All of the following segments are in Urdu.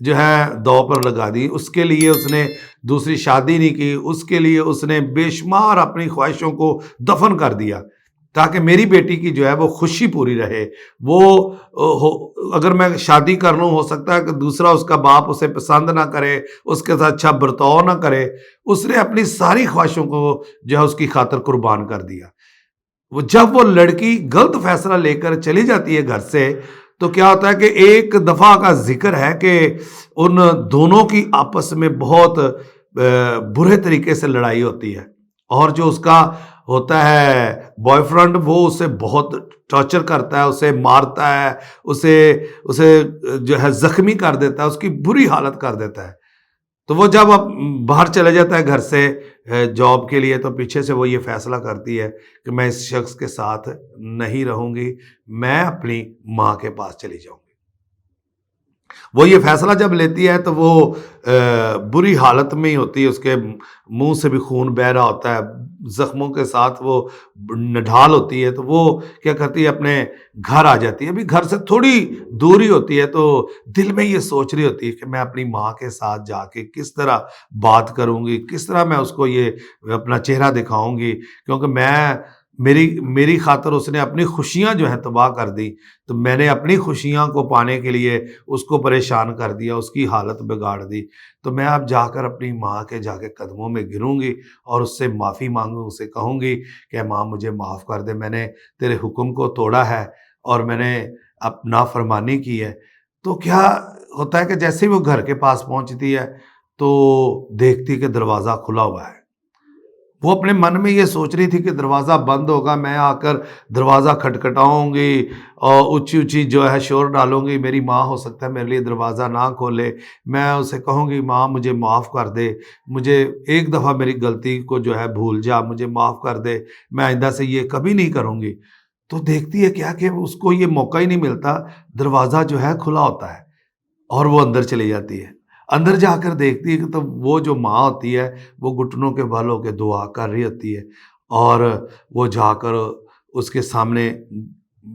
جو ہے دو پر لگا دی، اس کے لیے اس نے دوسری شادی نہیں کی، اس کے لیے اس نے بے شمار اپنی خواہشوں کو دفن کر دیا تاکہ میری بیٹی کی جو ہے وہ خوشی پوری رہے۔ وہ اگر میں شادی کر لوں، ہو سکتا ہے کہ دوسرا اس کا باپ اسے پسند نہ کرے، اس کے ساتھ اچھا برتاؤ نہ کرے۔ اس نے اپنی ساری خواہشوں کو جو ہے اس کی خاطر قربان کر دیا۔ جب وہ لڑکی غلط فیصلہ لے کر چلی جاتی ہے گھر سے، تو کیا ہوتا ہے کہ ایک دفعہ کا ذکر ہے کہ ان دونوں کی آپس میں بہت برے طریقے سے لڑائی ہوتی ہے، اور جو اس کا ہوتا ہے بوائے فرینڈ، وہ اسے بہت ٹارچر کرتا ہے، اسے مارتا ہے، اسے جو ہے زخمی کر دیتا ہے، اس کی بری حالت کر دیتا ہے۔ تو وہ جب اب باہر چلے جاتا ہے گھر سے جاب کے لیے، تو پیچھے سے وہ یہ فیصلہ کرتی ہے کہ میں اس شخص کے ساتھ نہیں رہوں گی، میں اپنی ماں کے پاس چلی جاؤں گی۔ وہ یہ فیصلہ جب لیتی ہے تو وہ بری حالت میں ہی ہوتی ہے، اس کے منہ سے بھی خون بہہ رہا ہوتا ہے، زخموں کے ساتھ وہ نڈھال ہوتی ہے۔ تو وہ کیا کرتی ہے، اپنے گھر آ جاتی ہے۔ ابھی گھر سے تھوڑی دوری ہوتی ہے، تو دل میں یہ سوچ رہی ہوتی ہے کہ میں اپنی ماں کے ساتھ جا کے کس طرح بات کروں گی، کس طرح میں اس کو یہ اپنا چہرہ دکھاؤں گی، کیونکہ میری خاطر اس نے اپنی خوشیاں جو ہیں تباہ کر دی، تو میں نے اپنی خوشیاں کو پانے کے لیے اس کو پریشان کر دیا، اس کی حالت بگاڑ دی۔ تو میں اب جا کر اپنی ماں کے جا کے قدموں میں گروں گی اور اس سے معافی مانگوں، اسے کہوں گی کہ ماں مجھے معاف کر دے، میں نے تیرے حکم کو توڑا ہے اور میں نے اب نافرمانی کی ہے۔ تو کیا ہوتا ہے کہ جیسے ہی وہ گھر کے پاس پہنچتی ہے تو دیکھتی کہ دروازہ کھلا ہوا ہے۔ وہ اپنے من میں یہ سوچ رہی تھی کہ دروازہ بند ہوگا، میں آ کر دروازہ کھٹکھٹاؤں گی اور اونچی اونچی جو ہے شور ڈالوں گی، میری ماں ہو سکتا ہے میرے لیے دروازہ نہ کھولے، میں اسے کہوں گی ماں مجھے معاف کر دے، مجھے ایک دفعہ میری غلطی کو جو ہے بھول جا، مجھے معاف کر دے، میں آئندہ سے یہ کبھی نہیں کروں گی۔ تو دیکھتی ہے کیا کہ اس کو یہ موقع ہی نہیں ملتا، دروازہ جو ہے کھلا ہوتا ہے، اور وہ اندر چلی جاتی ہے۔ اندر جا کر دیکھتی ہے کہ تو وہ جو ماں ہوتی ہے وہ گھٹنوں کے بل ہو کے دعا کر رہی ہوتی ہے، اور وہ جا کر اس کے سامنے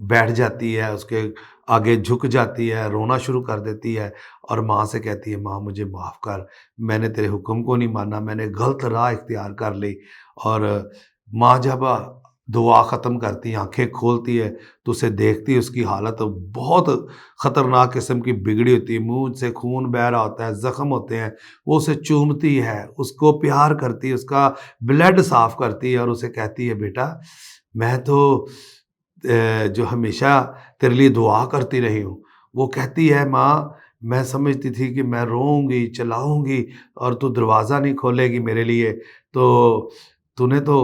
بیٹھ جاتی ہے، اس کے آگے جھک جاتی ہے، رونا شروع کر دیتی ہے، اور ماں سے کہتی ہے ماں مجھے معاف کر، میں نے تیرے حکم کو نہیں مانا، میں نے غلط راہ اختیار کر لی۔ اور ماں جب دعا ختم کرتی، آنکھیں کھولتی ہے، تو اسے دیکھتی، اس کی حالت بہت خطرناک قسم کی بگڑی ہوتی ہے، منہ سے خون بہہ رہا ہوتا ہے، زخم ہوتے ہیں۔ وہ اسے چومتی ہے، اس کو پیار کرتی ہے، اس کا بلڈ صاف کرتی ہے، اور اسے کہتی ہے بیٹا میں تو جو ہمیشہ تیرے لیے دعا کرتی رہی ہوں۔ وہ کہتی ہے ماں میں سمجھتی تھی کہ میں روؤں گی، چلاؤں گی، اور تو دروازہ نہیں کھولے گی میرے لیے، تو نے تو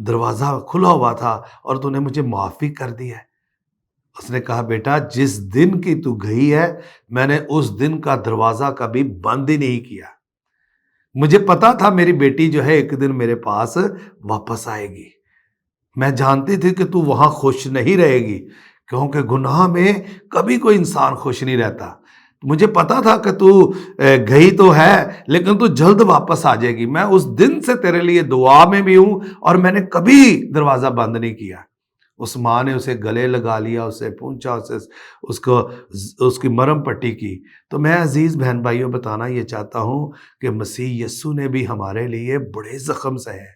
دروازہ کھلا ہوا تھا اور تو نے مجھے معاف بھی کر دی ہے۔ اس نے کہا بیٹا جس دن کی تو گئی ہے میں نے اس دن کا دروازہ کبھی بند ہی نہیں کیا، مجھے پتا تھا میری بیٹی جو ہے ایک دن میرے پاس واپس آئے گی، میں جانتی تھی کہ تو وہاں خوش نہیں رہے گی، کیونکہ گناہ میں کبھی کوئی انسان خوش نہیں رہتا۔ مجھے پتا تھا کہ تو گئی تو ہے لیکن تو جلد واپس آ جائے گی، میں اس دن سے تیرے لیے دعا میں بھی ہوں، اور میں نے کبھی دروازہ بند نہیں کیا۔ اس ماں نے اسے گلے لگا لیا، اسے پونچھا، اس کی مرہم پٹی کی۔ تو میں عزیز بہن بھائیوں بتانا یہ چاہتا ہوں کہ مسیح یسوع نے بھی ہمارے لیے بڑے زخم سہے ہیں،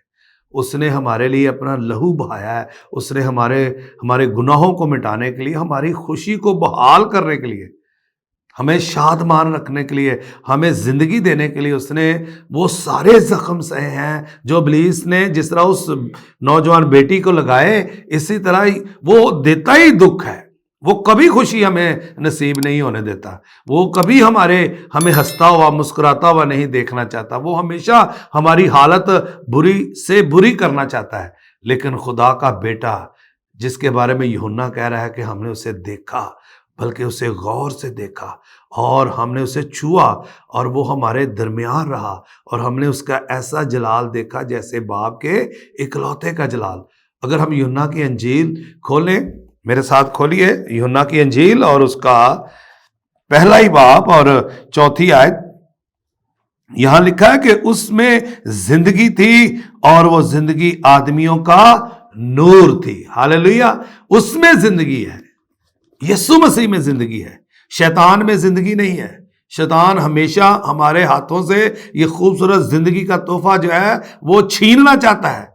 اس نے ہمارے لیے اپنا لہو بہایا ہے، اس نے ہمارے گناہوں کو مٹانے کے لیے، ہماری خوشی کو بحال کرنے کے لیے، ہمیں شادمان رکھنے کے لیے، ہمیں زندگی دینے کے لیے اس نے وہ سارے زخم سہے ہیں جو ابلیس نے جس طرح اس نوجوان بیٹی کو لگائے، اسی طرح وہ دیتا ہی دکھ ہے، وہ کبھی خوشی ہمیں نصیب نہیں ہونے دیتا، وہ کبھی ہمیں ہنستا ہوا مسکراتا ہوا نہیں دیکھنا چاہتا، وہ ہمیشہ ہماری حالت بری سے بری کرنا چاہتا ہے۔ لیکن خدا کا بیٹا جس کے بارے میں یوحنا کہہ رہا ہے کہ ہم نے اسے دیکھا، بلکہ اسے غور سے دیکھا، اور ہم نے اسے چھوا، اور وہ ہمارے درمیان رہا، اور ہم نے اس کا ایسا جلال دیکھا جیسے باپ کے اکلوتے کا جلال۔ اگر ہم یوحنا کی انجیل کھولیں، میرے ساتھ کھولیے یوحنا کی انجیل اور اس کا پہلا ہی باب اور 4 آیت۔ یہاں لکھا ہے کہ اس میں زندگی تھی اور وہ زندگی آدمیوں کا نور تھی۔ ہاللیلویہ! اس میں زندگی ہے، یسوع مسیح میں زندگی ہے، شیطان میں زندگی نہیں ہے، شیطان ہمیشہ ہمارے ہاتھوں سے یہ خوبصورت زندگی کا تحفہ جو ہے وہ چھیننا چاہتا ہے،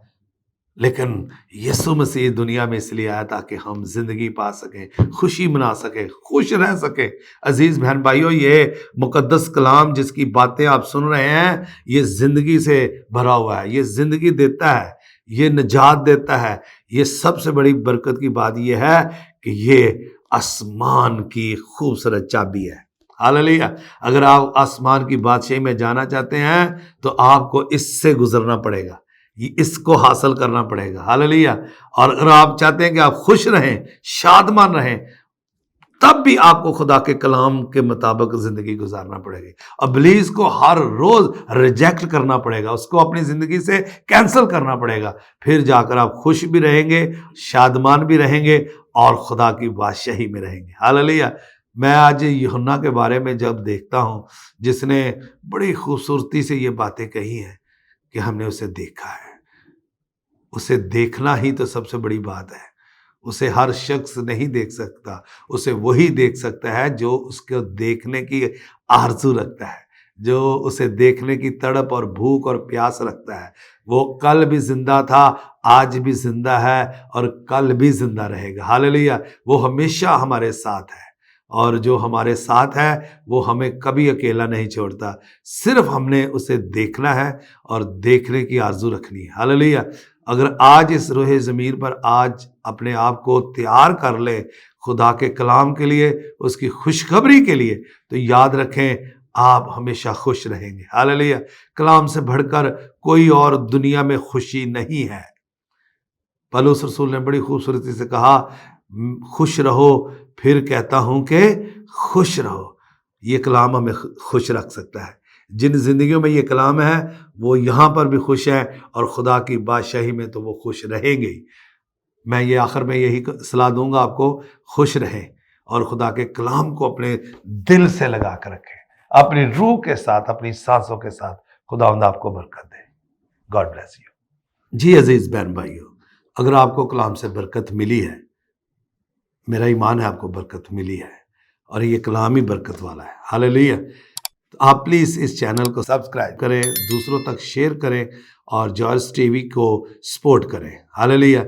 لیکن یسوع مسیح دنیا میں اس لیے آیا تاکہ ہم زندگی پا سکیں، خوشی منا سکیں، خوش رہ سکیں۔ عزیز بہن بھائیوں، یہ مقدس کلام جس کی باتیں آپ سن رہے ہیں یہ زندگی سے بھرا ہوا ہے، یہ زندگی دیتا ہے، یہ نجات دیتا ہے۔ یہ سب سے بڑی برکت کی بات یہ ہے کہ یہ آسمان کی خوبصورت چابی ہے۔ ہاللیلویہ۔ اگر آپ آسمان کی بادشاہی میں جانا چاہتے ہیں تو آپ کو اس سے گزرنا پڑے گا، اس کو حاصل کرنا پڑے گا۔ ہاللیلویہ۔ اور اگر آپ چاہتے ہیں کہ آپ خوش رہیں، شادمان رہیں، تب بھی آپ کو خدا کے کلام کے مطابق زندگی گزارنا پڑے گی۔ ابلیس کو ہر روز ریجیکٹ کرنا پڑے گا، اس کو اپنی زندگی سے کینسل کرنا پڑے گا، پھر جا کر آپ خوش بھی رہیں گے، شادمان بھی رہیں گے اور خدا کی بادشاہی میں رہیں گے۔ ہاللیلویہ۔ میں آج یوحنا کے بارے میں جب دیکھتا ہوں، جس نے بڑی خوبصورتی سے یہ باتیں کہی ہیں کہ ہم نے اسے دیکھا ہے۔ اسے دیکھنا ہی تو سب سے بڑی بات ہے۔ اسے ہر شخص نہیں دیکھ سکتا، اسے وہی دیکھ سکتا ہے جو اس کو دیکھنے کی آرزو رکھتا ہے، جو اسے دیکھنے کی تڑپ اور بھوک اور پیاس رکھتا ہے۔ وہ کل بھی زندہ تھا، آج بھی زندہ ہے اور کل بھی زندہ رہے گا۔ ہاللیلویہ۔ وہ ہمیشہ ہمارے ساتھ ہے، اور جو ہمارے ساتھ ہے وہ ہمیں کبھی اکیلا نہیں چھوڑتا۔ صرف ہم نے اسے دیکھنا ہے اور دیکھنے کی آرزو رکھنی ہے۔ ہاللیلویہ۔ اگر آج اس روح ضمیر پر آج اپنے آپ کو تیار کر لے خدا کے کلام کے لیے، اس کی خوشخبری کے لیے، تو یاد رکھیں آپ ہمیشہ خوش رہیں گے۔ ہاللیلویہ۔ کلام سے بڑھ کر کوئی اور دنیا میں خوشی نہیں ہے۔ پولس رسول نے بڑی خوبصورتی سے کہا، خوش رہو، پھر کہتا ہوں کہ خوش رہو۔ یہ کلام ہمیں خوش رکھ سکتا ہے۔ جن زندگیوں میں یہ کلام ہے وہ یہاں پر بھی خوش ہیں، اور خدا کی بادشاہی میں تو وہ خوش رہیں گے۔ میں یہ آخر میں یہی صلاح دوں گا آپ کو، خوش رہیں اور خدا کے کلام کو اپنے دل سے لگا کر رکھیں، اپنی روح کے ساتھ، اپنی سانسوں کے ساتھ۔ خداوند آپ کو برکت دے۔ God bless you. جی عزیز بہن بھائیو، اگر آپ کو کلام سے برکت ملی ہے، میرا ایمان ہے آپ کو برکت ملی ہے، اور یہ کلام ہی برکت والا ہے۔ ہاللیلویہ۔ تو آپ پلیز اس چینل کو سبسکرائب کریں، دوسروں تک شیئر کریں، اور جوائس ٹی وی کو سپورٹ کریں۔ ہاللیلویہ۔